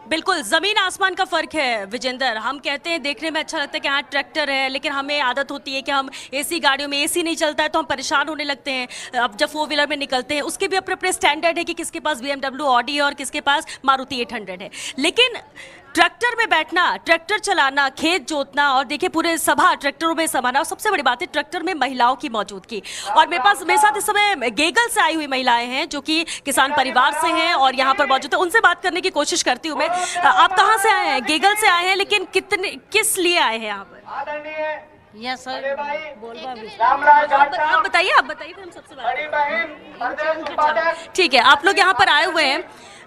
बिल्कुल जमीन आसमान का फर्क है विजेंदर। हम कहते हैं देखने में अच्छा लगता है कि हाँ ट्रैक्टर है, लेकिन हमें आदत होती है कि हम एसी गाड़ियों में एसी नहीं चलता है तो हम परेशान होने लगते हैं। अब जब फोर व्हीलर में निकलते हैं उसके भी अपने अपने स्टैंडर्ड है कि किसके पास BMW ऑडी है और किसके पास मारुति 800 है। लेकिन ट्रैक्टर में बैठना, ट्रैक्टर चलाना, खेत जोतना और देखिए पूरे सभा ट्रैक्टरों में समाना, और सबसे बड़ी बात है ट्रैक्टर में महिलाओं की मौजूदगी। और मेरे साथ इस समय गेगल से आई हुई महिलाएं हैं जो कि किसान परिवार से हैं और यहाँ पर मौजूद है। उनसे बात करने की कोशिश करती हूँ मैं। आप कहाँ से आए हैं? गेगल से आए हैं, लेकिन किस लिए आए हैं यहाँ पर? यस सर, आप बताइए फिर हम सबसे बात। ठीक है, आप लोग यहाँ पर आए हुए हैं,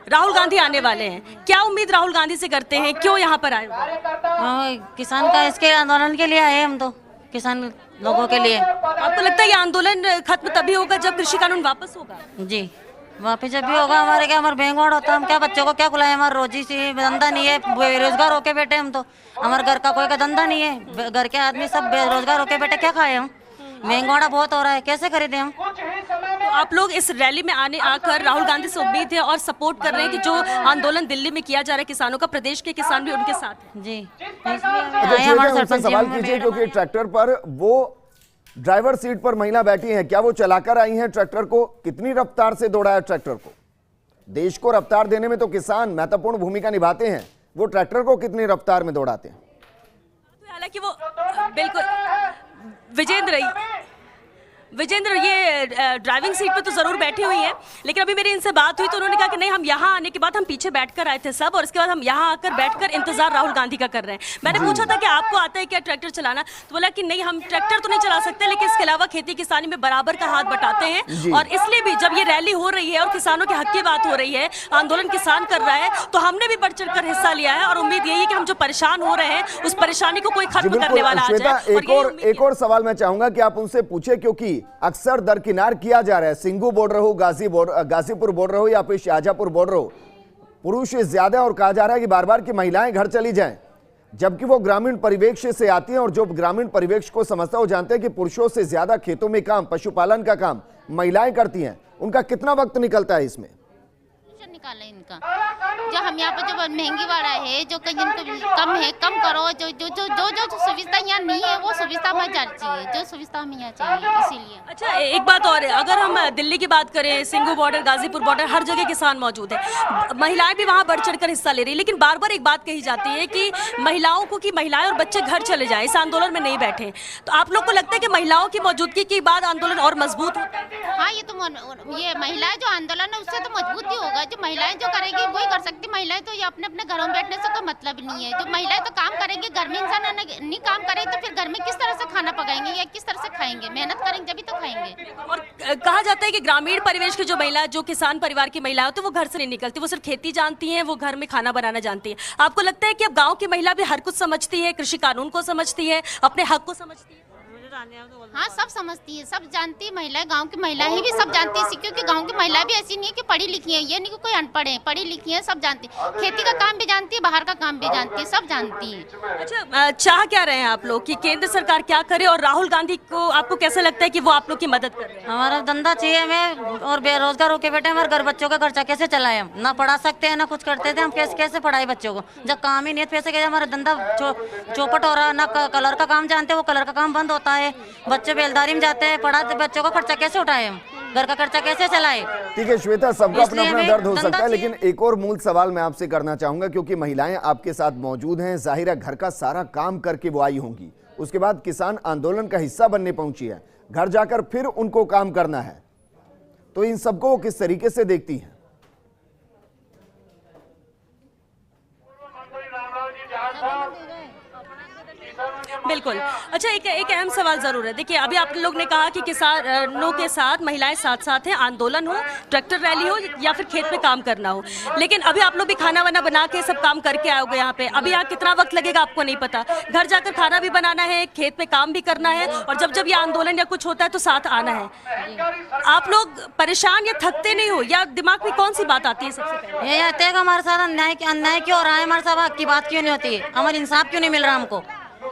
राहुल गांधी आने वाले हैं, क्या उम्मीद राहुल गांधी से करते हैं? क्यों यहाँ पर आए हुए हैं? किसान का इसके आंदोलन के लिए आए हम तो, किसान लोगों के लिए। आपको लगता है ये आंदोलन खत्म तभी होगा जब कृषि कानून वापस होगा? जी, वापस जब भी होगा। हमारे क्या, हमारे बेंगवाड़ होता, हम क्या बच्चों को क्या खिलाएं? हमारा रोजी से धंधा नहीं है, बेरोजगार होके बैठे हम तो। हमारे घर का कोई का धंधा नहीं है, घर के आदमी सब बेरोजगार होके बैठे, क्या खाए हम? महंगाड़ा बहुत हो रहा है, कैसे खरीदे हम? तो आप लोग इस रैली में आकर राहुल गांधी से उम्मीद है और सपोर्ट कर रहे हैं कि जो आंदोलन दिल्ली में किया जा रहा है किसानों का, प्रदेश के किसान भी उनके साथ हैं? जी, सवाल कीजिए क्योंकि ट्रैक्टर पर वो ड्राइवर सीट पर महिला बैठी हैं, क्या वो चलाकर आई हैं ट्रैक्टर को? कितनी रफ्तार से दौड़ा है ट्रैक्टर को? देश को रफ्तार देने में तो किसान महत्वपूर्ण भूमिका निभाते हैं, वो ट्रैक्टर को कितनी रफ्तार में दौड़ाते हैं? हालांकि वो बिल्कुल विजेंद्र ये ड्राइविंग सीट पे तो जरूर बैठी हुई है, लेकिन अभी मेरी इनसे बात हुई तो उन्होंने कहा कि नहीं, हम यहाँ आने के बाद हम पीछे बैठकर आए थे सब, और इसके बाद हम यहाँ आकर बैठकर इंतजार राहुल गांधी का कर रहे हैं। मैंने पूछा था कि आपको आता है क्या ट्रैक्टर चलाना, तो बोला कि नहीं, हम ट्रैक्टर तो नहीं चला सकते, लेकिन इसके अलावा खेती किसानी में बराबर का हाथ बटाते हैं। और इसलिए भी जब ये रैली हो रही है और किसानों के हक की बात हो रही है, आंदोलन किसान कर रहा है, तो हमने भी बढ़ चढ़ कर हिस्सा लिया है और उम्मीद यही है कि हम जो परेशान हो रहे हैं उस परेशानी को कोई खत्म करने वाला आ जाए। एक और सवाल मैं चाहूंगा कि आप उनसे पूछे, क्योंकि अक्सर दरकिनार किया जा रहा है, सिंगू बॉर्डर हो, गाजीपुर बॉर्डर हो या फिर शाहजहांपुर बॉर्डर हो, पुरुष ज्यादा, और कहा जा रहा है कि बार बार की महिलाएं घर चली जाएं, जबकि वो ग्रामीण परिवेश से आती हैं और जो ग्रामीण परिवेश को समझता है वो जानते हैं कि पुरुषों से ज्यादा खेतों में काम, पशुपालन का काम महिलाएं करती हैं। उनका कितना वक्त निकलता है इसमें? निकाला इनका, जो हम यहाँ पे जो महंगी वाला है, जो कहीं इनको कम है, कम करो। जो जो जो जो जो सुविधा यहाँ नहीं है वो सुविधा हमें चाहिए, जो सुविधा हमें यहाँ चाहिए, इसीलिए। अच्छा, एक बात और है, अगर हम दिल्ली की बात करें, सिंगू बॉर्डर, गाजीपुर बॉर्डर, हर जगह किसान मौजूद है, महिलाएं भी वहां बढ़ चढ़कर हिस्सा ले रही है, लेकिन बार बार एक बात कही जाती है कि महिलाओं को, कि महिलाएं और बच्चे घर चले जाएं, इस आंदोलन में नहीं बैठे। तो आप लोग को लगता है कि महिलाओं की मौजूदगी के बाद आंदोलन और मजबूत होता है? हाँ, ये महिलाएं जो आंदोलन है उससे तो मजबूत ही होगा। जो महिलाएं जो करेगी वही कर सकती। महिलाएं तो ये अपने अपने घरों में बैठने से कोई मतलब नहीं है। जो महिलाएं तो काम करेंगी, घर में इंसान नहीं काम करेगी तो फिर घर में किस तरह से खाना पकाएंगे या किस तरह से खाएंगे? मेहनत करेंगे तभी तो खाएंगे। और कहा जाता है कि ग्रामीण परिवेश की जो महिला, जो किसान परिवार की महिला होती है, वो घर से नहीं निकलती, वो सिर्फ खेती जानती है, वो घर में खाना बनाना जानती है। आपको लगता है कि अब गाँव की महिला भी हर कुछ समझती है, कृषि कानून को समझती है, अपने हक को समझती है? हाँ, सब समझती है, सब जानती है। महिलाएं, गांव की महिलाएं भी सब जानती है, क्योंकि गांव की महिलाएं भी ऐसी नहीं है कि पढ़ी लिखी है, ये नहीं कि कोई अनपढ़ है, पढ़ी लिखी है, सब जानती है। खेती का काम भी जानती है, बाहर का काम भी जानती है, सब जानती है। अच्छा, चाह क्या रहे हैं आप लोग कि केंद्र सरकार क्या करे, और राहुल गांधी को आपको कैसे लगता है कि वो आप लोग की मदद कर रहे हैं? हमारा धंधा चाहिए हमें, और बेरोजगार होके बैठे हमारे घर बच्चों का खर्चा कैसे चलाए? हम ना पढ़ा सकते हैं ना कुछ करते थे, हम कैसे पढ़ाए बच्चों को? जब काम ही नहीं है पैसे कैसे? हमारा धंधा चौपट हो रहा, ना कलर का काम जानते, वो कलर का काम बंद होता है, बच्चे बेलदारी में जाते हैं, पढ़ाते बच्चों का खर्चा कैसे उठाए हम? घर का खर्चा कैसे चलाए? ठीक है श्वेता, सबका अपना अपना दर्द हो सकता है, लेकिन एक और मूल सवाल मैं आपसे करना चाहूंगा, क्योंकि महिलाएं आपके साथ मौजूद हैं, जाहिर है घर का सारा काम करके वो आई होंगी, उसके बाद किसान आंदोलन का हिस्सा बनने पहुंची है, घर जाकर फिर उनको काम करना है, तो इन सबको वो किस तरीके से देखती हैं? बिल्कुल। अच्छा, एक अहम सवाल जरूर है। देखिए, अभी आप लोग ने कहा कि किसानों के साथ महिलाएं साथ साथ हैं, आंदोलन हो, ट्रैक्टर रैली हो या फिर खेत में काम करना हो, लेकिन अभी आप लोग भी खाना वाना बना के सब काम करके आओगे यहाँ पे। अभी यहाँ कितना वक्त लगेगा आपको नहीं पता, घर जाकर खाना भी बनाना है, खेत में काम भी करना है, और जब जब ये आंदोलन या कुछ होता है तो साथ आना है। आप लोग परेशान या थकते नहीं हो, या दिमाग में कौन सी बात आती है सबसे पहले? ये आते हैं हमारे साथ अन्याय क्यों हो रहा है, हमारे साथ हक की बात क्यों नहीं होती है, हमारे इंसाफ क्यों नहीं मिल रहा हमको?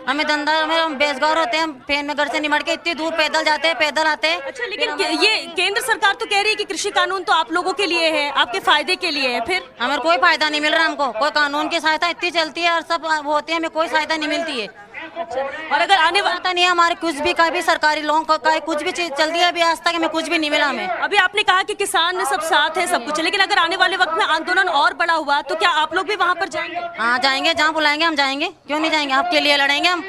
हमें धंधा में हम बेरोजगार होते हैं, हम फैन में घर से निमट के इतनी दूर पैदल जाते हैं, पैदल आते हैं। अच्छा, लेकिन ये केंद्र सरकार तो कह रही है कि कृषि कानून तो आप लोगों के लिए है, आपके फायदे के लिए है, फिर हमें कोई फायदा नहीं मिल रहा, हमको कोई कानून की सहायता इतनी चलती है और सब होती है, हमें कोई सहायता नहीं मिलती है। और अगर आने वाला पता नहीं है हमारे कुछ भी, कभी सरकारी लोन का कुछ भी चीज चलती है, अभी आज तक हमें कुछ भी नहीं मिला हमें। अभी आपने कहा कि किसान सब साथ है, सब कुछ है, लेकिन अगर आने वाले वक्त में आंदोलन और बड़ा हुआ तो क्या आप लोग भी वहां पर जाएंगे? हाँ जाएंगे, जहाँ बुलाएंगे हम जाएंगे, क्यों नहीं जाएंगे, आपके लिए लड़ेंगे हम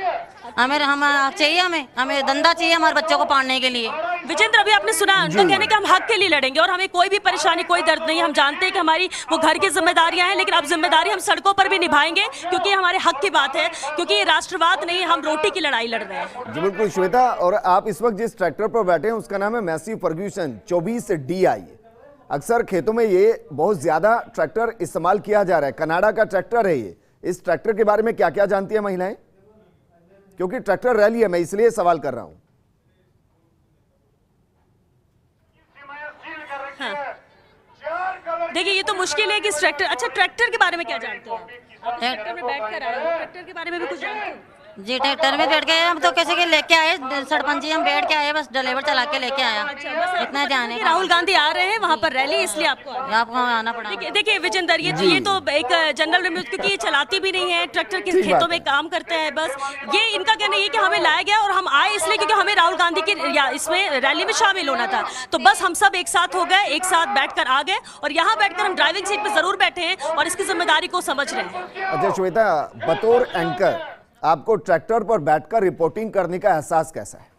चाहिए, हमें धंधा चाहिए हमारे बच्चों को पालने के लिए। विजेंद्र, अभी आपने सुना उनका कहने कि हम हक के लिए लड़ेंगे और हमें कोई भी परेशानी, कोई दर्द नहीं। हम जानते हैं कि हमारी वो घर की जिम्मेदारियां हैं, लेकिन अब जिम्मेदारी हम सड़कों पर भी निभाएंगे क्योंकि हमारे हक की बात है, क्योंकि ये राष्ट्रवाद नहीं, हम रोटी की लड़ाई लड़ रहे हैं। जी बिल्कुल श्वेता, और आप इस वक्त जिस ट्रैक्टर पर बैठे हैं उसका नाम है मैसी फर्ग्यूसन 24 DI। अक्सर खेतों में ये बहुत ज्यादा ट्रैक्टर इस्तेमाल किया जा रहा है, कनाडा का ट्रैक्टर है ये। इस ट्रैक्टर के बारे में क्या क्या जानती है महिलाएं, क्योंकि ट्रैक्टर रैली है, मैं इसलिए सवाल कर रहा हूं। देखिए, ये तो मुश्किल है कि इस ट्रैक्टर, अच्छा ट्रैक्टर के बारे में क्या जानते हैं आप? ट्रैक्टर में बैठकर आए हो, ट्रैक्टर के बारे में भी कुछ जानते हैं? जी ट्रैक्टर में बैठ गए, हम तो कैसे के लेके आए सरपंच जी, हम बैठ के आए, बस ड्राइवर चला के लेके आया। बस इतना जाने का। राहुल गांधी आ रहे हैं वहां पर रैली, इसलिए आपको आपको आना पड़ा। देखिए विजेंदर, ये तो एक जनरल रिम्यूज, क्योंकि ये चलाती भी नहीं है, ट्रैक्टर के खेतों में काम करते हैं बस। ये इनका कहना ये कि हमें लाया गया और हम आए इसलिए क्योंकि हमें राहुल गांधी की इसमें रैली में शामिल होना था, तो बस हम सब एक साथ हो गए, एक साथ बैठकर आ गए और यहाँ बैठकर हम ड्राइविंग सीट पे जरूर बैठे हैं और इसकी जिम्मेदारी को समझ रहे हैं। अच्छा श्वेता, बतौर एंकर आपको ट्रैक्टर पर बैठकर रिपोर्टिंग करने का एहसास कैसा है?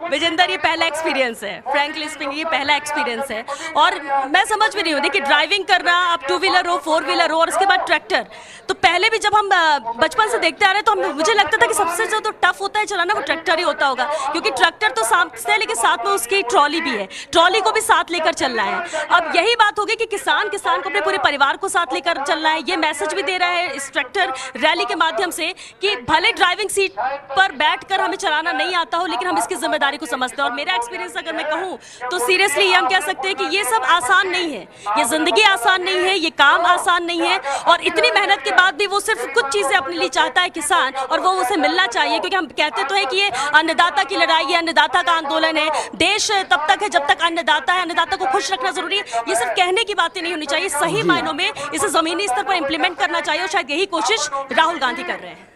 विजेंदर, ये पहला एक्सपीरियंस है, फ्रैंकली स्पीकिंग ये पहला एक्सपीरियंस है और मैं समझ भी नहीं हूँ। देखिए, ड्राइविंग करना, अब 2 व्हीलर हो, 4 व्हीलर हो और उसके बाद ट्रैक्टर, तो पहले भी जब हम बचपन से देखते आ रहे हैं तो मुझे लगता था कि सबसे जो तो टफ होता है चलाना वो ट्रैक्टर ही होता होगा, क्योंकि ट्रैक्टर तो साथ है लेकिन साथ में उसकी ट्रॉली भी है, ट्रॉली को भी साथ लेकर चलना है। अब यही बात होगी कि किसान को अपने पूरे परिवार को साथ लेकर चलना है। ये मैसेज भी दे रहा है इस ट्रैक्टर रैली के माध्यम से कि भले ड्राइविंग सीट पर बैठकर हमें चलाना नहीं आता हो, लेकिन हम इसकी जिम्मेदारी को समझते हैं। और मेरा एक्सपीरियंस अगर मैं कहूँ तो सीरियसली हम कह सकते हैं कि ये सब आसान नहीं है, ये जिंदगी आसान नहीं है, ये काम आसान नहीं है और इतनी मेहनत के बाद भी वो सिर्फ कुछ चीजें अपने लिए चाहता है किसान और वो उसे मिलना चाहिए, क्योंकि हम कहते तो है कि ये अन्नदाता की लड़ाई है, अन्नदाता का आंदोलन है। देश तब तक है जब तक अन्नदाता है, अन्नदाता को खुश रखना जरूरी है। ये सिर्फ कहने की बातें नहीं होनी चाहिए, सही मायनों में इसे जमीनी स्तर पर इंप्लीमेंट करना चाहिए और शायद यही कोशिश राहुल गांधी कर रहे हैं।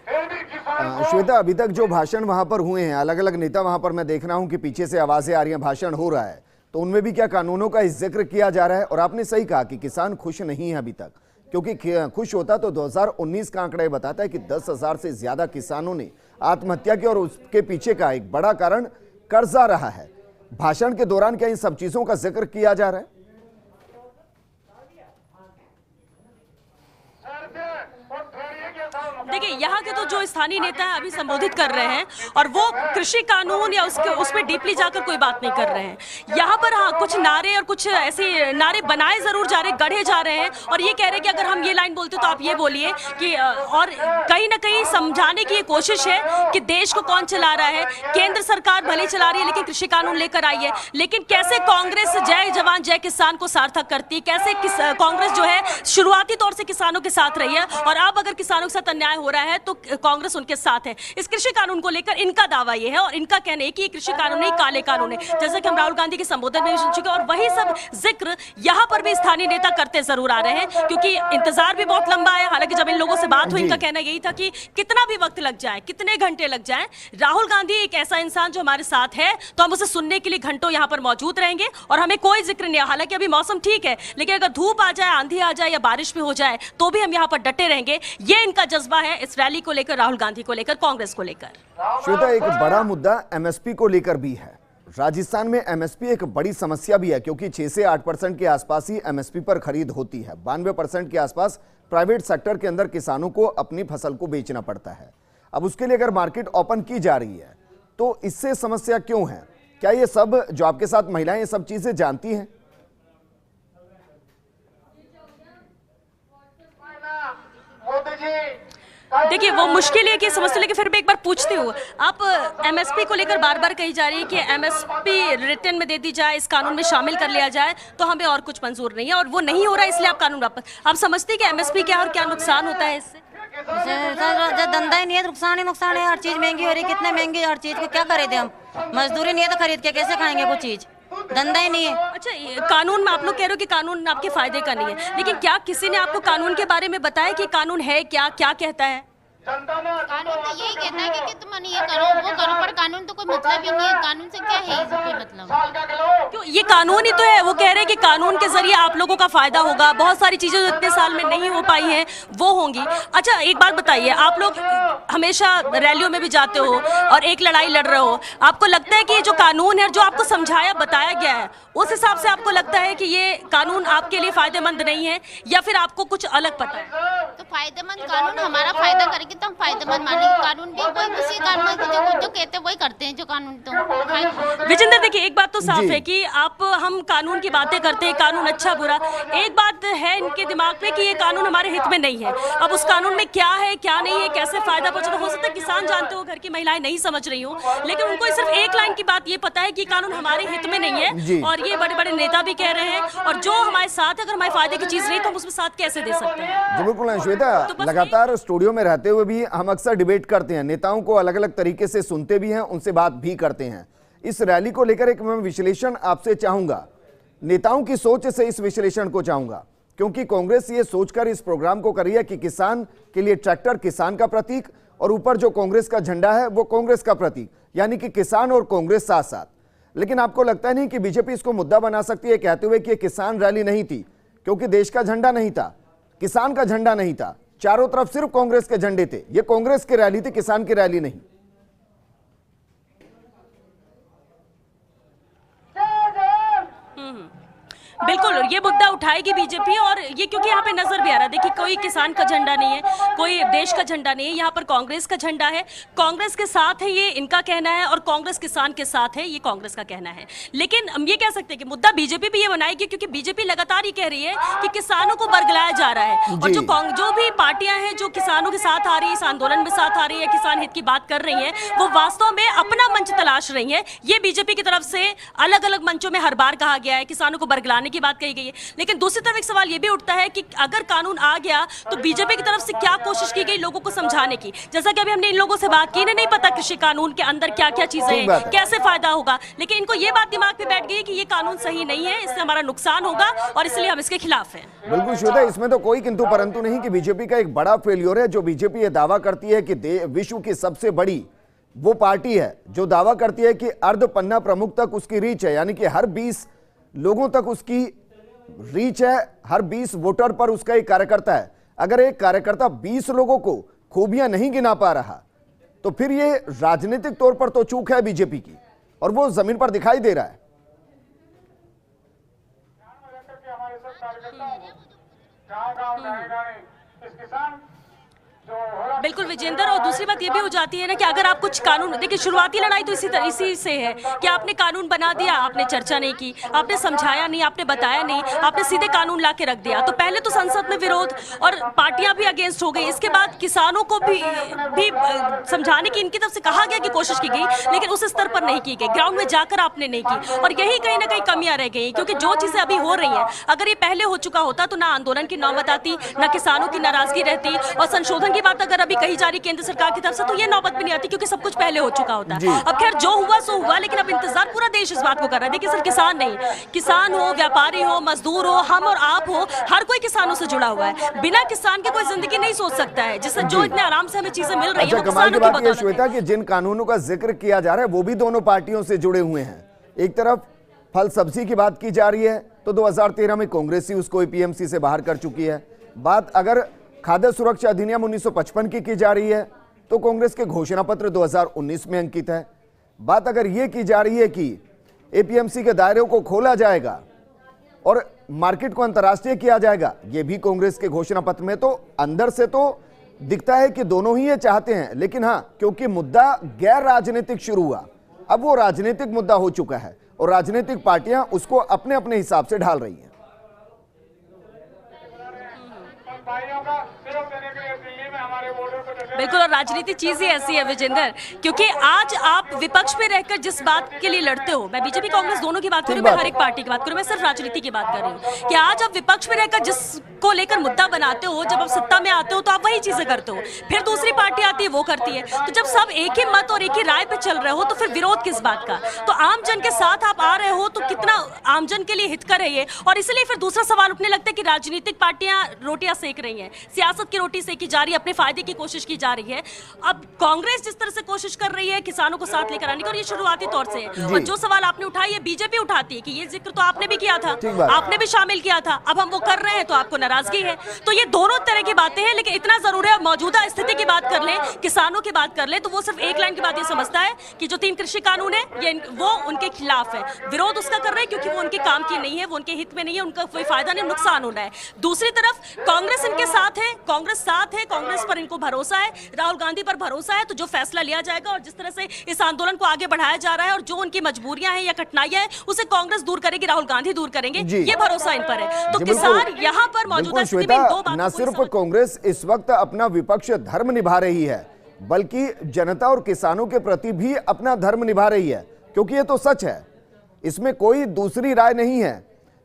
श्वेता, अभी तक जो भाषण वहां पर हुए हैं, अलग अलग नेता वहां पर मैं देख रहा हूं कि पीछे से आवाजें आ रही हैं, भाषण हो रहा है, तो उनमें भी क्या कानूनों का जिक्र किया जा रहा है? और आपने सही कहा कि किसान खुश नहीं है अभी तक, क्योंकि खुश होता तो 2019 का आंकड़ा बताता है कि 10,000 से ज्यादा किसानों ने आत्महत्या की और उसके पीछे का एक बड़ा कारण कर्जा रहा है। भाषण के दौरान क्या इन सब चीजों का जिक्र किया जा रहा है? देखिए, यहाँ के तो जो स्थानीय नेता है अभी संबोधित कर रहे हैं और वो कृषि कानून या उसमें डीपली जाकर कोई बात नहीं कर रहे हैं। यहाँ पर हाँ कुछ नारे और कुछ ऐसे नारे बनाए जरूर जा रहे, गढ़े जा रहे हैं और ये कह रहे हैं कि अगर हम ये लाइन बोलते तो आप ये बोलिए कि और कहीं ना कहीं समझाने की ये कोशिश है कि देश को कौन चला रहा है। केंद्र सरकार भले चला रही है लेकिन कृषि कानून लेकर आई है, लेकिन कैसे कांग्रेस जय जवान जय किसान को सार्थक करती है, कैसे कांग्रेस जो है शुरुआती तौर से किसानों के साथ रही है और अब अगर किसानों के साथ अन्याय हो रहा है तो कांग्रेस उनके साथ है। इस कृषि कानून को लेकर इनका दावा यह है और इनका कहना है कि ये कृषि कानून नहीं काले कानून है, जैसे कि हम राहुल गांधी के संबोधन में सुन चुके और वही सब जिक्र यहाँ पर भी स्थानीय नेता करते जरूर आ रहे हैं, क्योंकि इंतजार भी बहुत लंबा है। हालांकि जब इन लोगों से बात हुई, इनका कहना यही था कि कितना भी वक्त लग जाए, कितने घंटे लग जाए, राहुल गांधी एक ऐसा इंसान जो हमारे साथ है तो हम उसे सुनने के लिए घंटों यहाँ पर मौजूद रहेंगे और हमें कोई जिक्र नहीं है। हालांकि अभी मौसम ठीक है, लेकिन अगर धूप आ जाए, आंधी आ जाए या बारिश भी हो जाए तो भी हम यहाँ पर डटे रहेंगे। ये इनका जज्बा है इस रैली को लेकर, राहुल गांधी को लेकर, कांग्रेस को लेकर। श्वेता, एक बड़ा मुद्दा एमएसपी को लेकर भी है। राजस्थान में एमएसपी एक बड़ी समस्या भी है, क्योंकि 6 से 8% के आसपास ही एमएसपी पर खरीद होती है। 92% के आसपास प्राइवेट सेक्टर के अंदर किसानों को अपनी फसल को बेचना पड़ता है। अब उसके लिए अगर मार्केट ओपन की जा रही है तो इससे समस्या क्यों है? क्या ये सब जो आपके साथ महिलाएं ये सब चीजें जानती हैं? देखिए वो मुश्किल है कि समझते, लेकिन फिर मैं एक बार पूछती हूँ, आप एमएसपी को लेकर बार बार कही जा रही है कि एमएसपी रिटर्न में दे दी जाए, इस कानून में शामिल कर लिया जाए, तो हमें और कुछ मंजूर नहीं है और वो नहीं हो रहा है, इसलिए आप कानून वापस। आप समझते हैं कि एमएसपी क्या और क्या नुकसान होता है इससे? जब धंधा ही नहीं है, नुकसान ही नुकसान है। हर चीज महंगी हो रही है, कितने महंगी हर चीज को क्या खरीदे हम? मजदूरी नहीं है तो खरीद के कैसे खाएंगे कुछ चीज? धंधा ही नहीं है। अच्छा, ये कानून में आप लोग कह रहे हो कि कानून आपके फायदे का नहीं है, लेकिन क्या किसी ने आपको कानून के बारे में बताया कि कानून है क्या, क्या कहता है? कानून तो यही कहता है कि तुम ये करो वो करो, पर कानून तो कोई मतलब ही नहीं है। कानून से क्या है कोई मतलब? क्यों, ये कानून ही तो है। वो कह रहे हैं कि कानून के जरिए आप लोगों का फायदा होगा, बहुत सारी चीजें जो इतने साल में नहीं हो पाई हैं वो होंगी। अच्छा एक बात बताइए, आप लोग हमेशा रैलियों में भी जाते हो और एक लड़ाई लड़ रहे हो, आपको लगता है कि ये जो कानून है जो आपको समझाया बताया गया है, उस हिसाब से आपको लगता है कि ये कानून आपके लिए फायदेमंद नहीं है, या फिर आपको कुछ अलग पता है? तो फायदेमंद कानून हमारा फायदा करेगी तो हम फायदेमंद मानेंगे। कानून भी कोई उसी कानून जो कहते हैं वही करते हैं जो कानून। तो विजेंद्र देखिए, एक बात तो साफ है कि हम कानून की बातें करते हैं, कानून अच्छा बुरा, एक बात है इनके दिमाग में कि ये कानून हमारे हित में नहीं है। अब उस कानून में क्या है क्या नहीं है, कैसे फायदा पहुंचा, तो हो सकता है किसान जानते हो, घर की महिलाएं नहीं समझ रही हो, लेकिन उनको सिर्फ एक लाइन की बात ये पता है कि कानून हमारे हित में नहीं है, और ये बड़े बड़े नेता भी कह रहे हैं, और जो हमारे साथ है, अगर हमारे फायदे की चीज नहीं तो हम उसमें साथ कैसे दे सकते हैं? जी बिल्कुल श्वेता, लगातार स्टूडियो में रहते हुए भी हम अक्सर डिबेट करते हैं, नेताओं को अलग अलग तरीके से सुनते भी हैं, उनसे बात भी करते हैं। इस रैली को लेकर एक मैं विश्लेषण आपसे चाहूंगा, नेताओं की सोच से इस विश्लेषण को चाहूंगा, क्योंकि कांग्रेस ये सोचकर इस प्रोग्राम को कर रही है कि किसान के लिए ट्रैक्टर किसान का प्रतीक, और ऊपर जो कांग्रेस का झंडा है वो कांग्रेस का प्रतीक, यानी कि किसान और कांग्रेस साथ साथ। लेकिन आपको लगता नहीं कि बीजेपी इसको मुद्दा बना सकती है कहते हुए कि ये किसान रैली नहीं थी, क्योंकि देश का झंडा नहीं था, किसान का झंडा नहीं था, चारों तरफ सिर्फ कांग्रेस के झंडे थे, ये कांग्रेस की रैली थी, किसान की रैली नहीं? बिल्कुल, ये मुद्दा उठाएगी बीजेपी, और ये क्योंकि यहाँ पे नजर भी आ रहा है, देखिए कोई किसान का झंडा नहीं है, कोई देश का झंडा नहीं है, यहाँ पर कांग्रेस का झंडा है, कांग्रेस के साथ है, ये इनका कहना है, और कांग्रेस किसान के साथ है, ये कांग्रेस का कहना है। लेकिन हम ये कह सकते हैं कि मुद्दा बीजेपी भी ये बनाएगी, क्योंकि बीजेपी लगातार ये कह रही है कि किसानों को बरगलाया जा रहा है, और जो भी पार्टियां हैं जो किसानों के साथ आ रही है, इस आंदोलन में साथ आ रही है, किसान हित की बात कर रही है, वो वास्तव में अपना मंच तलाश रही है। ये बीजेपी की तरफ से अलग अलग मंचों में हर बार कहा गया है, किसानों को बरगलाने की बात कही गई है। लेकिन दूसरी तरफ एक सवाल ये भी उठता है कि अगर कानून आ गया तो बीजेपी की तरफ से क्या कोशिश की गई लोगों को समझाने की? जैसा कि अभी हमने इन लोगों से बात की, इन्हें नहीं पता कृषि कानून के अंदर क्या क्या चीजें हैं, कैसे फायदा होगा, लेकिन इनको ये बात दिमाग में बैठ गई कि ये कानून सही नहीं है, इससे हमारा नुकसान होगा और इसलिए हम इसके खिलाफ हैं। बिल्कुल श्वेता, इसमें तो कोई किंतु परंतु नहीं कि बीजेपी का एक बड़ा फेल्योर है। जो बीजेपी ये दावा करती है कि विश्व की सबसे बड़ी वो पार्टी है जो दावा करती है कि अर्ध पन्ना प्रमुख तक उसकी रीच है, यानी कि हर 20 लोगों तक उसकी रीच है, हर 20 वोटर पर उसका एक कार्यकर्ता है। अगर एक कार्यकर्ता 20 लोगों को खूबियां नहीं गिना पा रहा तो फिर ये राजनीतिक तौर पर तो चूक है बीजेपी की, और वो जमीन पर दिखाई दे रहा है। बिल्कुल विजेंद्र, और दूसरी बात ये भी हो जाती है ना कि अगर आप कुछ कानून, देखिए शुरुआती लड़ाई तो इसी से है कि आपने कानून बना दिया, आपने चर्चा नहीं की, आपने समझाया नहीं, आपने बताया नहीं, आपने सीधे कानून ला के रख दिया। तो पहले तो संसद में विरोध और पार्टियां भी अगेंस्ट हो गई, इसके बाद किसानों को भी समझाने की इनकी तरफ से कहा गया कि कोशिश की गई, लेकिन उस स्तर पर नहीं की गई, ग्राउंड में जाकर आपने नहीं की, और यही कहीं ना कहीं कमियां रह गई। क्योंकि जो चीजें अभी हो रही है, अगर ये पहले हो चुका होता तो ना आंदोलन की नौबत आती, ना किसानों की नाराजगी रहती, और संशोधन की बात अगर अभी कही जा रही केंद्र सरकार की तरफ से तो ये नौबत भी नहीं आती, क्योंकि सब कुछ पहले हो चुका होता है। अब खैर जो हुआ सो हुआ, लेकिन अब इंतजार पूरा देश इस बात को कर रहा है। देखिए सिर्फ किसान नहीं, किसान हो, व्यापारी हो, मजदूर हो, हम और आप हो, हर कोई किसानों से जुड़ा हुआ है। बिना किसान के कोई जिंदगी नहीं सोच सकता है, जिससे जो इतने आराम से हमें चीजें मिल रही है। कमाल की बात यह श्वेता कि जिन कानूनों का जिक्र किया जा रहा है वो भी दोनों पार्टियों से जुड़े हुए हैं। एक तरफ फल सब्जी की बात की जा रही है तो 2013 में कांग्रेस ही उसको एपीएमसी से बाहर कर चुकी है। बात अगर खाद्य सुरक्षा अधिनियम 1955 की जा रही है तो कांग्रेस के घोषणा पत्र 2019 में अंकित है। बात अगर यह की जा रही है कि एपीएमसी के दायरे को खोला जाएगा और मार्केट को अंतर्राष्ट्रीय किया जाएगा, यह भी कांग्रेस के घोषणा पत्र में, तो अंदर से तो दिखता है कि दोनों ही ये चाहते हैं। लेकिन हाँ, क्योंकि मुद्दा गैर राजनीतिक शुरू हुआ, अब वो राजनीतिक मुद्दा हो चुका है और राजनीतिक पार्टियां उसको अपने अपने हिसाब से ढाल रही हैं। भाइयों का सहयोग देने के लिए दिल्ली में हमारे बॉर्डर पर बिल्कुल, और राजनीति चीज ही ऐसी है विजेंद्र, क्योंकि आज आप विपक्ष में रहकर जिस बात के लिए लड़ते हो, मैं बीजेपी कांग्रेस दोनों की बात कर रही हूँ, मैं हर एक पार्टी की बात कर रही हूँ, मैं सिर्फ राजनीति की बात कर रही हूँ कि आज आप विपक्ष में रहकर जिसको लेकर मुद्दा बनाते हो, जब आप सत्ता में आते हो तो आप वही चीजें करते हो, फिर दूसरी पार्टी आती है वो करती है। तो जब सब एक ही मत और एक ही राय पे चल रहे हो तो फिर विरोध किस बात का? तो आम जन के साथ आप आ रहे हो तो कितना आम जन के लिए हितकर है ये। और इसलिए फिर दूसरा सवाल उठने लगता है कि राजनीतिक पार्टियां रोटियां सेक रही हैं, सियासत की रोटी सेकी जा रही है, अपने फायदे की कोशिश की जा रही है। अब कांग्रेस जिस तरह से कोशिश कर रही है किसानों को साथ लेकर आने की, और ये शुरुआती तौर से है, और जो सवाल आपने उठाया ये बीजेपी उठाती है कि ये जिक्र तो आपने भी किया था, आपने भी शामिल किया था, अब हम वो कर रहे हैं तो आपको नाराजगी है। तो ये दोनों तरह की बातें हैं, लेकिन इतना जरूर है मौजूदा स्थिति की बात कर ले, किसानों की बात कर ले, तो वो सिर्फ एक लाइन की बात ये समझता है कि जो 3 कृषि कानून है ये वो उनके खिलाफ है, विरोध उसका कर रहे हैं क्योंकि वो उनके काम की नहीं है, वो उनके हित में नहीं है, उनका कोई फायदा नहीं, नुकसान होना है। दूसरी तरफ कांग्रेस इनके साथ है, कांग्रेस साथ है, कांग्रेस पर इनको भरोसा है, राहुल गांधी पर भरोसा है। तो जो फैसला लिया जाएगा और जिस तरह से इस आंदोलन को आगे बढ़ाया जा रहा है और जो उनकी मजबूरियां हैं या कठिनाइयां हैं उसे कांग्रेस दूर करेगी, राहुल गांधी दूर करेंगे, ये भरोसा इन पर है। तो किसान यहाँ पर मौजूदा स्थिति में दो बातों न सिर्फ कांग्रेस इस वक्त अपना विपक्ष धर्म निभा रही है, बल्कि जनता और किसानों के प्रति भी अपना धर्म निभा रही है, क्योंकि ये तो सच है, इसमें कोई दूसरी राय नहीं है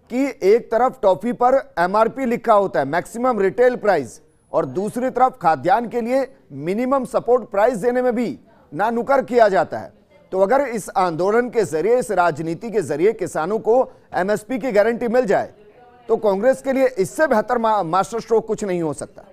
कि एक तरफ टॉफी पर एमआरपी लिखा होता है, मैक्सिमम रिटेल प्राइस, और दूसरी तरफ खाद्यान्न के लिए मिनिमम सपोर्ट प्राइस देने में भी ना नुकर किया जाता है। तो अगर इस आंदोलन के जरिए, इस राजनीति के जरिए किसानों को एमएसपी की गारंटी मिल जाए तो कांग्रेस के लिए इससे बेहतर मास्टर स्ट्रोक कुछ नहीं हो सकता।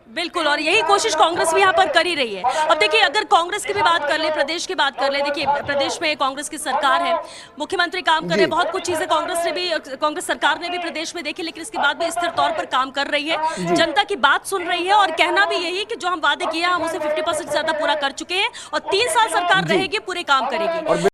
बिल्कुल, और यही कोशिश कांग्रेस भी यहाँ पर कर ही रही है। अब देखिए, अगर कांग्रेस की भी बात कर ले, प्रदेश की बात कर ले, देखिए प्रदेश में कांग्रेस की सरकार है, मुख्यमंत्री काम कर रहे हैं, बहुत कुछ चीजें कांग्रेस सरकार ने भी प्रदेश में देखी, लेकिन इसके बाद भी स्थिर तौर पर काम कर रही है, जनता की बात सुन रही है, और कहना भी यही कि जो हम वादे किए हम उसे 50% से ज्यादा पूरा कर चुके हैं, और 3 साल सरकार रहेगी, पूरे काम करेगी।